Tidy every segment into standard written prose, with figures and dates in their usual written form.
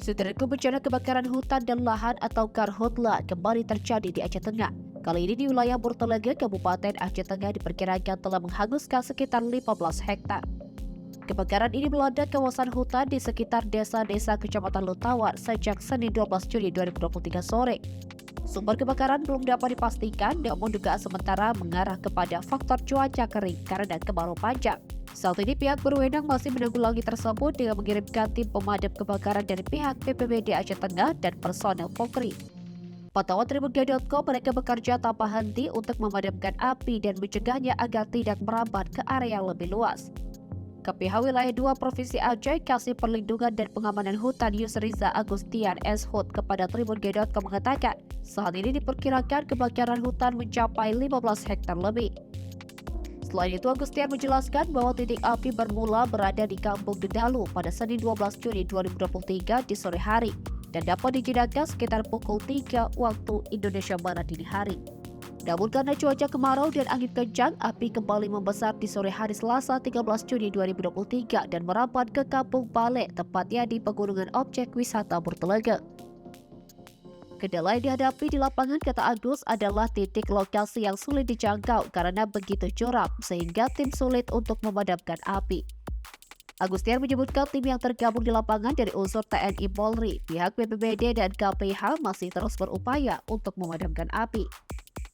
Saudaraku, bencana kebakaran hutan dan lahan atau karhutla kembali terjadi di Aceh Tengah. Kali ini di wilayah Burtelega, Kabupaten Aceh Tengah diperkirakan telah menghanguskan sekitar 15 hektar. Kebakaran ini melanda kawasan hutan di sekitar desa-desa Kecamatan Lutawar sejak Senin 12 Juni 2023 sore. Sumber kebakaran belum dapat dipastikan, namun dugaan sementara mengarah kepada faktor cuaca kering karena kemarau panjang. Saat ini pihak berwenang masih menanggulangi tersebut dengan mengirimkan tim pemadam kebakaran dari pihak BPBD Aceh Tengah dan personel Polri. Pantauan Tribun.com, mereka bekerja tanpa henti untuk memadamkan api dan mencegahnya agar tidak merambat ke area yang lebih luas. KPH Wilayah 2 Provinsi Aceh Kasih Perlindungan dan Pengamanan Hutan Yusriza Agustian S.Hud kepada Tribun.com mengatakan, saat ini diperkirakan kebakaran hutan mencapai 15 hektar lebih. Selain itu, Agustian menjelaskan bahwa titik api bermula berada di Kampung Dedalu pada Senin 12 Juni 2023 di sore hari dan dapat dijinakan sekitar pukul 3 waktu Indonesia Barat dini hari. Namun karena cuaca kemarau dan angin kencang, api kembali membesar di sore hari Selasa 13 Juni 2023 dan merambat ke Kampung Bale, tepatnya di Pegunungan Objek Wisata Burtelega. Kendala yang dihadapi di lapangan, kata Agus, adalah titik lokasi yang sulit dijangkau karena begitu curam sehingga tim sulit untuk memadamkan api. Agustian menyebutkan tim yang tergabung di lapangan dari unsur TNI Polri, pihak BPBD dan KPH masih terus berupaya untuk memadamkan api.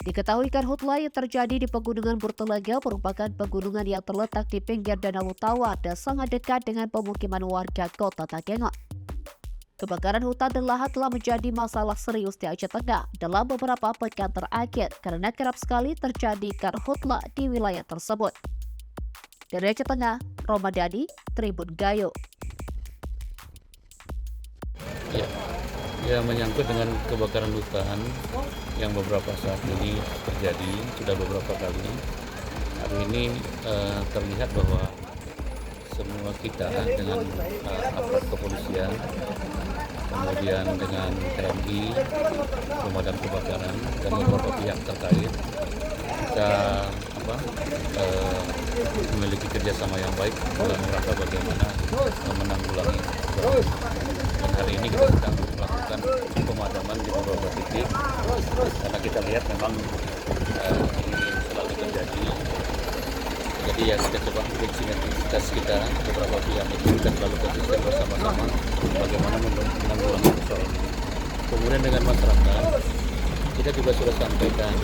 Diketahui karhutla yang terjadi di Pegunungan Burtelega merupakan pegunungan yang terletak di pinggir Danau Lutawar dan sangat dekat dengan pemukiman warga Kota Takengon. Kebakaran hutan dan lahan telah menjadi masalah serius di Aceh Tengah dalam beberapa pekan terakhir karena kerap sekali terjadi karhutla di wilayah tersebut. Dari Aceh Tengah, Romadani, Tribun Gayo. Ya, menyangkut dengan kebakaran hutan yang beberapa saat ini terjadi, sudah beberapa kali. Hari ini terlihat bahwa semua kita dengan aparat kepolisian, kemudian dengan TNI, pemadam kebakaran, dan beberapa pihak terkait, kita memiliki kerjasama yang baik dalam rangka bagaimana menanggulangi kebakaran. Dan hari ini kita sedang melakukan pemadaman di beberapa titik, karena kita lihat memang ini selalu terjadi. Jadi ya kita coba sinergitas kita beberapa pihak itu dan selalu konsisten bersama-sama bagaimana menanggulangi persoalan ini. Kemudian dengan masyarakat, kita juga sudah sampaikan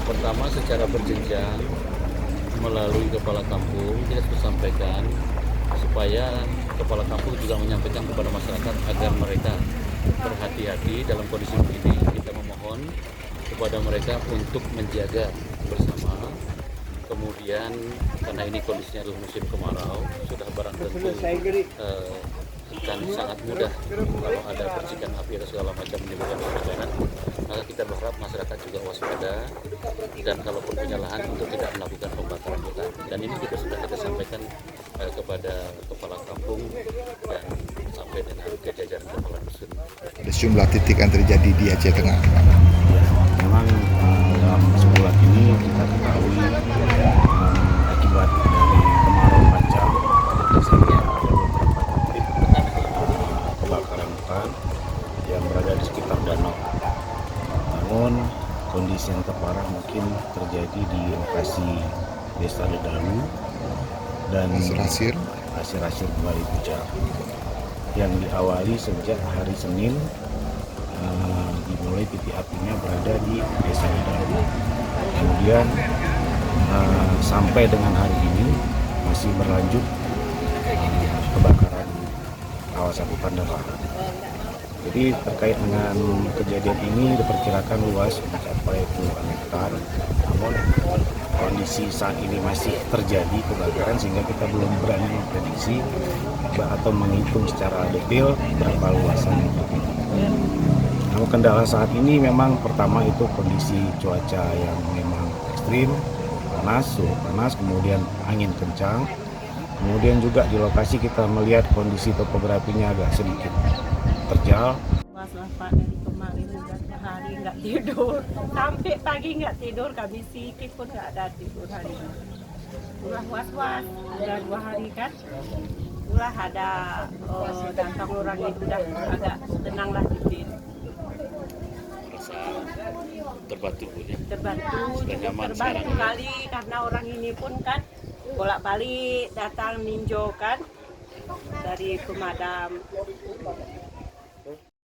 pertama secara berjenjang melalui kepala kampung, kita sudah sampaikan supaya kepala kampung juga menyampaikan kepada masyarakat agar mereka berhati-hati dalam kondisi begini. Kita memohon kepada mereka untuk menjaga bersama. Kemudian karena ini kondisinya adalah musim kemarau, sudah barang tentu akan sangat mudah kalau ada percikan api atau segala macam menimbulkan kebakaran. Maka kita berharap masyarakat juga waspada dan kalaupun punya lahan untuk tidak melakukan pembakaran hutan. Dan ini juga sudah kita sampaikan kepada kepala kampung dan sampai dengan ke jajaran kepala dusun. Ada sejumlah titik yang terjadi di Aceh Tengah. Memang dalam sebulan ini kita ketahui akibat dari kemarau panjang sehingga ada beberapa titik kebakaran hutan yang berada di sekitar danau. Namun kondisi yang terparah mungkin terjadi di lokasi Desa Dedalu dan Asir-Asir Bali Pucang yang diawali sejak hari Senin. Dimulai titik apinya berada di Desa Dedalu. Kemudian sampai dengan hari ini masih berlanjut kebakaran kawasan hutan dan lahan. Jadi terkait dengan kejadian ini diperkirakan luas mencapai puluhan hektar. Namun kondisi saat ini masih terjadi kebakaran sehingga kita belum berani memprediksi atau menghitung secara detail berapa luasannya. Namun kendala saat ini memang pertama itu kondisi cuaca yang memang ekstrim, panas, kemudian angin kencang. Kemudian juga di lokasi kita melihat kondisi topografinya agak sedikit terjal. Was-was Pak, dari kemarin udah sehari nggak tidur, sampai pagi nggak tidur, kami sikit pun nggak ada tidur hari ini. Udah was-was, udah 2 hari kan. itulah ada datang orang itu udah agak tenang lah dikit. Merasa terbantu Bu ya. Terbantu, Sudah nyaman terbantu sekarang. kali karena orang ini pun kan bolak-balik datang ninjau kan dari pemadam.